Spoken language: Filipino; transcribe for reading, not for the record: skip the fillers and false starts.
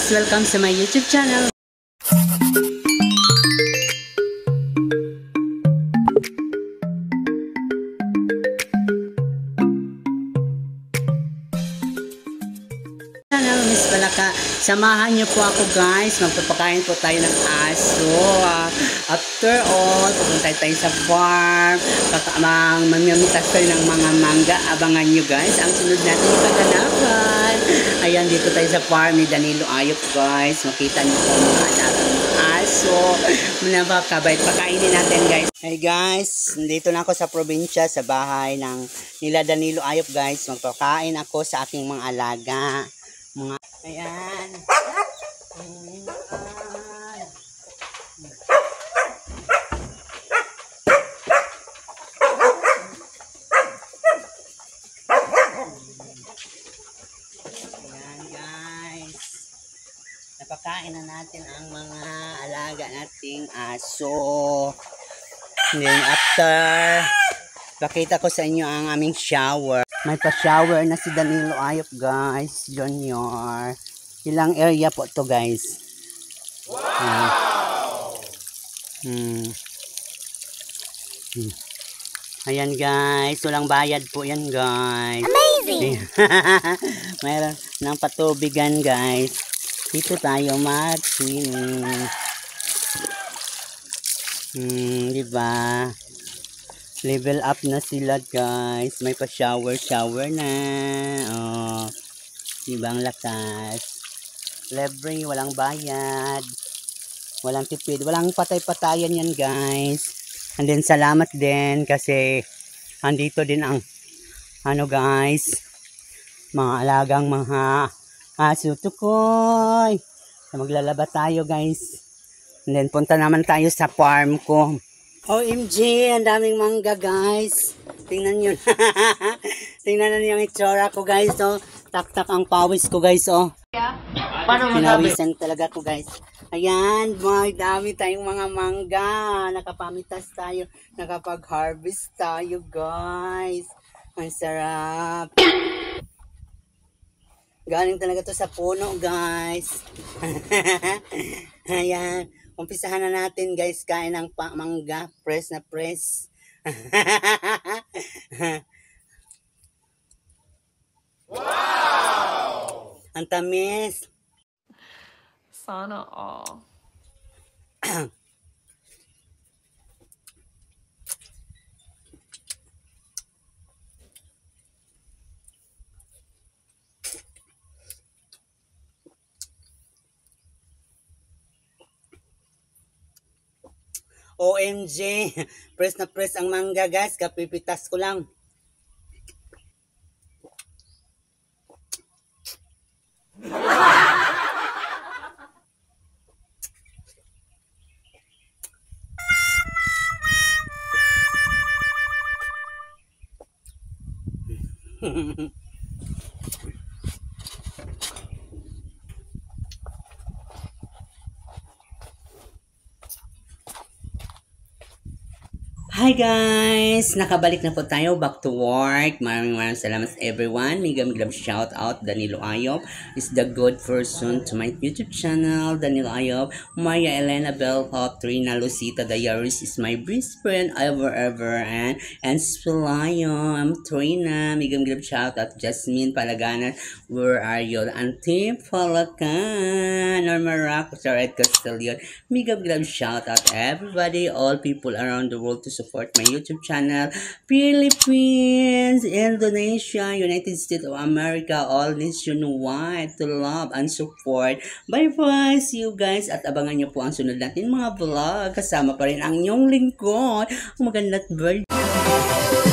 guys! Welcome sa my YouTube channel. Miss Palaka, samahan niyo po ako guys. Magpapakain po tayo ng aso. After all, pupunta tayo sa farm. Mamimitas tayo ng mga mangga. Abangan niyo guys ang sunod natin kaganapan. Ayan, dito tayo sa farm ni Danilo Ayop guys. Makita niyo po mga alagang aso. Napakabait. Pakainin natin guys. Hey guys, dito na ako sa probinsya, sa bahay ng nila Danilo Ayop guys. Magpapakain ako sa aking mga alaga. Mga ayan. Ayan guys. Napakain na natin ang mga alaga nating aso. And then after, pakita ko sa inyo ang aming shower. May pa-shower na si Danilo Ayop guys, Junior. Ilang area po to guys. Wow! Ayan guys, walang bayad po yan guys. Amazing! Mayroon ng patubigan guys. Dito tayo mag-swimming. Diba? Level up na sila guys. May pa-shower na. Oh. Diba ang lakas. Libre, walang bayad. Walang tipid. Walang patay-patayan yan guys. And then salamat din kasi andito din ang ano guys. Mga alagang mga aso tukoy. Maglalaba tayo guys. And then punta naman tayo sa farm ko. OMG, ang daming mangga guys. Tingnan nyo. Tingnan nyo yung itsura ko guys. Oh. Tak-tak ang pawis ko guys. Oh. Pinawisan talaga ko guys. Ayan, may dami tayong mga mangga. Nakapamitas tayo. Nakapag-harvest tayo guys. Ang sarap. Galing talaga to sa puno guys. Ayan. Umpisahan na natin guys, kain ng mangga, press na press. Wow! Ang tamis. Sana all. OMG, press na press ang mangga guys, kapipitas ko lang. Hi guys! Nakabalik na po tayo back to work. Maraming salamat everyone. Migam shout out Danilo Ayop is the good person to my YouTube channel. Danilo Ayop, Maria Elena Bellhop, Trina Lucita Dayaris is my best friend ever and Spelayo. I'm Trina. Migam shout out Jasmine Palaganan. Where are you? Auntie Palacan. Norma Rock, Jared Castellion. Migam shout out everybody, all people around the world to support my YouTube channel. Philippines, Indonesia, United States of America, all nationwide to love and support. Bye-bye! See you guys at abangan nyo po ang sunod natin mga vlog. Kasama pa rin ang inyong lingkod. Magandang birthday!